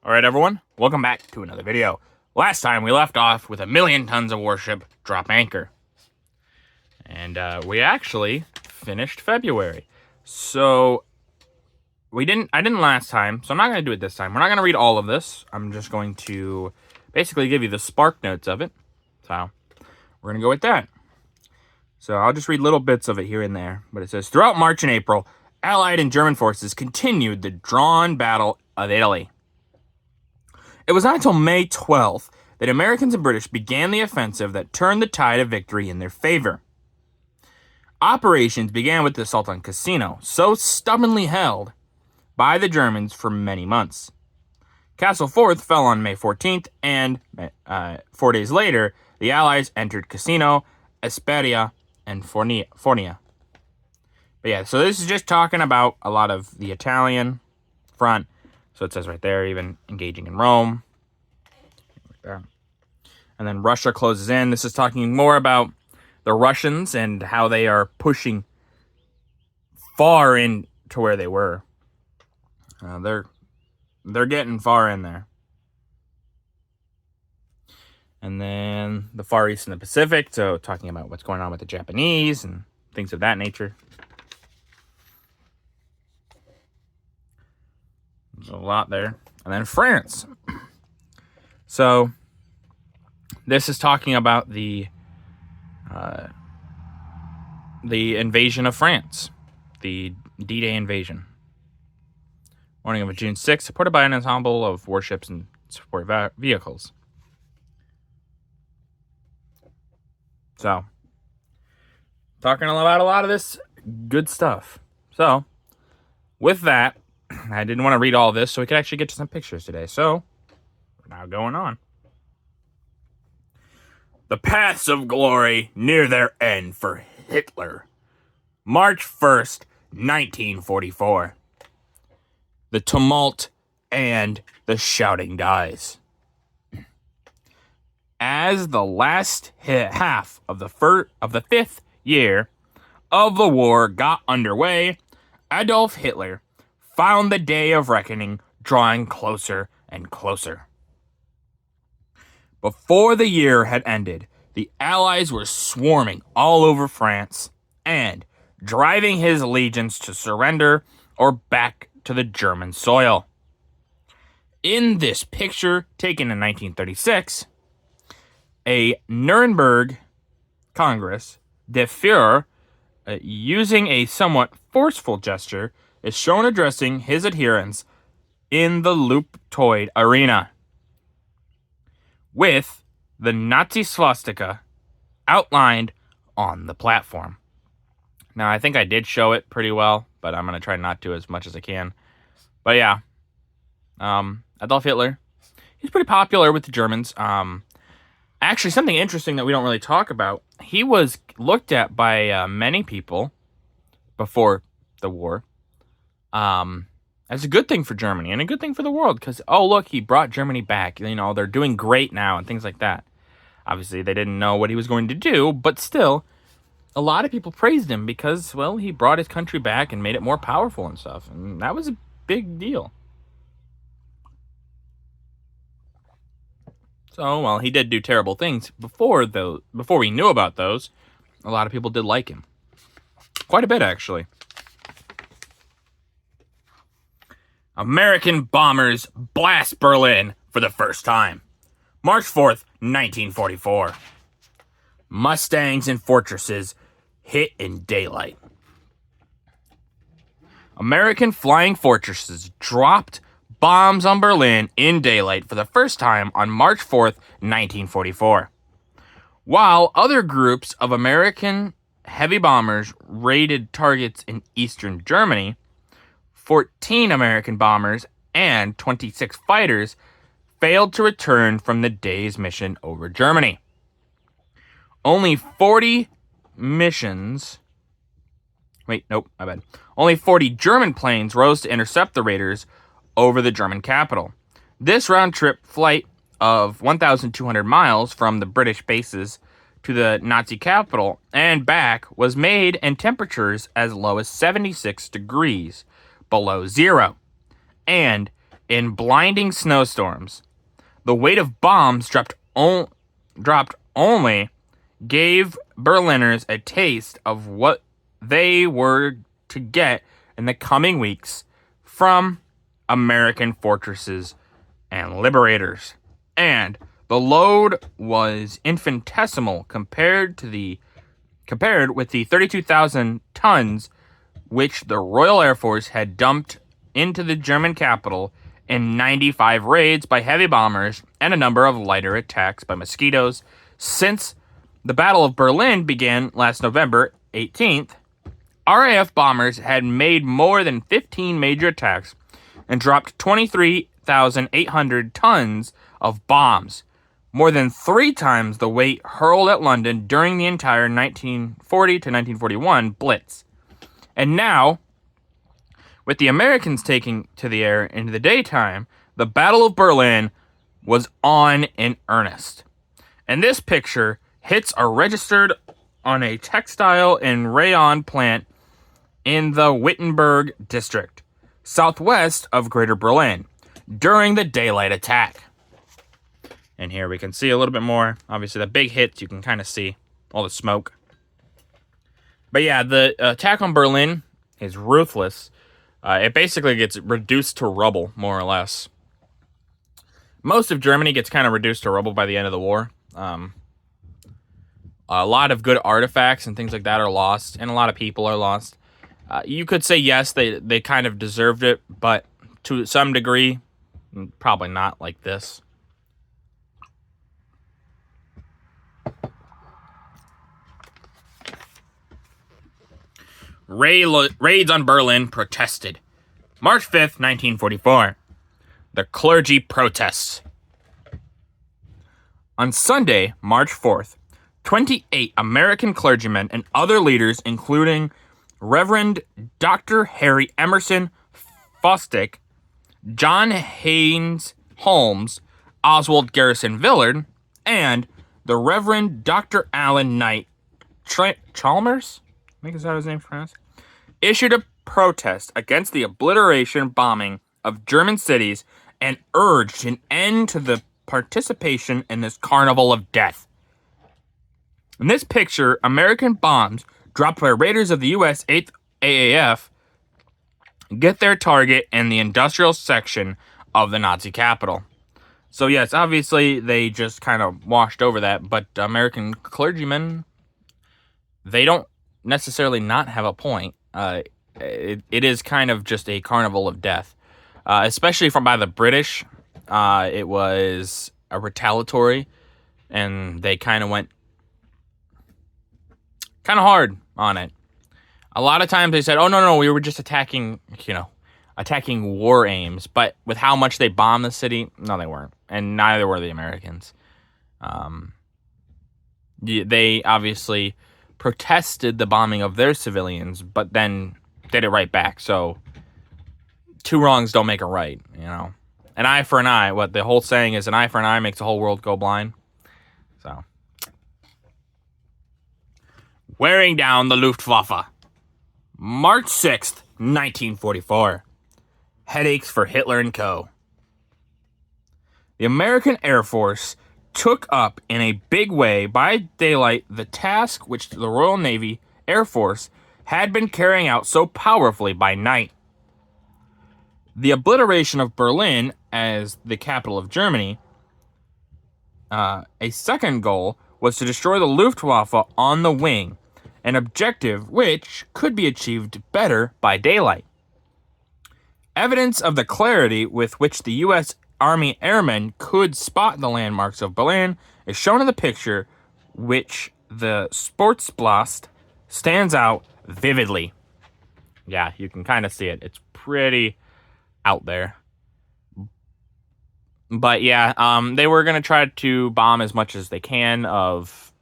Alright everyone, welcome back to another video. Last time we left off with 1,000,000 tons of warship drop anchor. And we actually finished February. So I didn't last time, so I'm not going to do it this time. We're not going to read all of this. I'm just going to basically give you the spark notes of it. So we're going to go with that. So I'll just read little bits of it here and there. But it says, throughout March and April, Allied and German forces continued the drawn battle of Italy. It was not until May 12th that Americans and British began the offensive that turned the tide of victory in their favor. Operations began with the assault on Cassino, so stubbornly held by the Germans for many months. Castlefort fell on May 14th, and 4 days later, the Allies entered Cassino, Esperia, and Fornia. But yeah, so this is just talking about a lot of the Italian front. So it says right there, even engaging in Rome. Like that. And then Russia closes in. This is talking more about the Russians and how they are pushing far in to where they were. They're getting far in there. And then the Far East and the Pacific. So talking about what's going on with the Japanese and things of that nature. There's a lot there. And then France. So this is talking about the invasion of France. The D-Day invasion. Morning of June 6th, supported by an ensemble of warships and support vehicles. So, talking about a lot of this good stuff. So, with that, I didn't want to read all this, so we could actually get to some pictures today. So, we're now going on. The paths of glory near their end for Hitler. March 1st, 1944. The tumult and the shouting dies. As the last half of the fifth year of the war got underway, Adolf Hitler found the day of reckoning drawing closer and closer. Before the year had ended, the Allies were swarming all over France and driving his legions to surrender or back to the German soil. In this picture, taken in 1936, a Nuremberg Congress, the Führer, using a somewhat forceful gesture, is shown addressing his adherents in the Luptoid Arena, with the Nazi swastika outlined on the platform. Now, I think I did show it pretty well, but I'm going to try not to as much as I can. But yeah, Adolf Hitler, he's pretty popular with the Germans. Actually, something interesting that we don't really talk about, he was looked at by many people before the war as a good thing for Germany and a good thing for the world because, oh, look, he brought Germany back. You know, they're doing great now and things like that. Obviously, they didn't know what he was going to do, but still, a lot of people praised him because, well, he brought his country back and made it more powerful and stuff. And that was a big deal. So, well, he did do terrible things before we knew about those. A lot of people did like him. Quite a bit, actually. American bombers blast Berlin for the first time. March 4th, 1944. Mustangs and fortresses hit in daylight. American flying fortresses dropped bombs on Berlin in daylight for the first time on March 4th, 1944. While other groups of American heavy bombers raided targets in eastern Germany, 14 American bombers and 26 fighters failed to return from the day's mission over Germany. Only 40 Only 40 German planes rose to intercept the raiders over the German capital. This round-trip flight of 1,200 miles from the British bases to the Nazi capital and back was made in temperatures as low as 76 degrees below zero and in blinding snowstorms. The weight of bombs dropped only gave Berliners a taste of what they were to get in the coming weeks from American fortresses and liberators. And the load was infinitesimal compared with the 32,000 tons which the Royal Air Force had dumped into the German capital in 95 raids by heavy bombers and a number of lighter attacks by mosquitoes. Since the Battle of Berlin began last November 18th, RAF bombers had made more than 15 major attacks and dropped 23,800 tons of bombs, more than 3 times the weight hurled at London during the entire 1940 to 1941 Blitz. And now, with the Americans taking to the air in the daytime, the Battle of Berlin was on in earnest. And this picture hits are registered on a textile and rayon plant in the Wittenberg district, southwest of Greater Berlin, during the daylight attack. And here we can see a little bit more. Obviously, the big hits, you can kind of see all the smoke. But yeah, the attack on Berlin is ruthless. It basically gets reduced to rubble, more or less. Most of Germany gets kind of reduced to rubble by the end of the war. A lot of good artifacts and things like that are lost, and a lot of people are lost. You could say, yes, they kind of deserved it, but to some degree, probably not like this. Raids on Berlin protested. March 5th, 1944. The Clergy Protests. On Sunday, March 4th, 28 American clergymen and other leaders, including Reverend Dr. Harry Emerson Fosdick, John Haynes Holmes, Oswald Garrison Villard, and the Reverend Dr. Alan Knight Chalmers, I think is how his name's pronounced, issued a protest against the obliteration bombing of German cities and urged an end to the participation in this carnival of death. In this picture, American bombs dropped by raiders of the U.S. 8th AAF get their target in the industrial section of the Nazi capital. So yes, obviously they just kind of washed over that, but American clergymen, they don't necessarily not have a point. It is kind of just a carnival of death, especially from by the British. It was a retaliatory, and they kind of went kind of hard on it. A lot of times they said, "Oh no, we were just attacking war aims." But with how much they bombed the city, no, they weren't, and neither were the Americans. They obviously protested the bombing of their civilians, but then did it right back. So 2 wrongs don't make a right, you know. An eye for an eye. What the whole saying is, an eye for an eye makes the whole world go blind. So, wearing down the Luftwaffe. March 6th, 1944. Headaches for Hitler and co. The American Air Force took up in a big way by daylight the task which the Royal Navy Air Force had been carrying out so powerfully by night. The obliteration of Berlin as the capital of Germany. A second goal was to destroy the Luftwaffe on the wing, an objective which could be achieved better by daylight. Evidence of the clarity with which the U.S. Army airmen could spot the landmarks of Berlin is shown in the picture, which the Sportsblast stands out vividly. Yeah, you can kind of see it. It's pretty out there. But yeah, they were going to try to bomb as much as they can of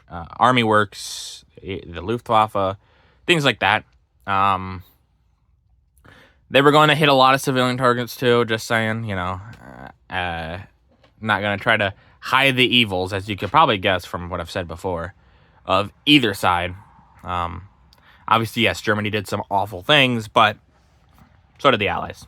Army works, the Luftwaffe, things like that. They were going to hit a lot of civilian targets too, just saying, not going to try to hide the evils, as you could probably guess from what I've said before, of either side. Obviously, yes, Germany did some awful things, but so did the Allies.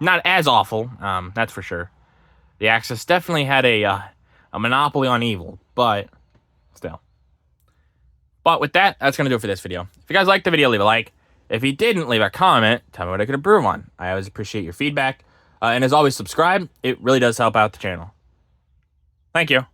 Not as awful, that's for sure. The Axis definitely had a monopoly on evil, but still. But with that, that's going to do it for this video. If you guys liked the video, leave a like. If you didn't, leave a comment. Tell me what I could improve on. I always appreciate your feedback. And as always, subscribe. It really does help out the channel. Thank you.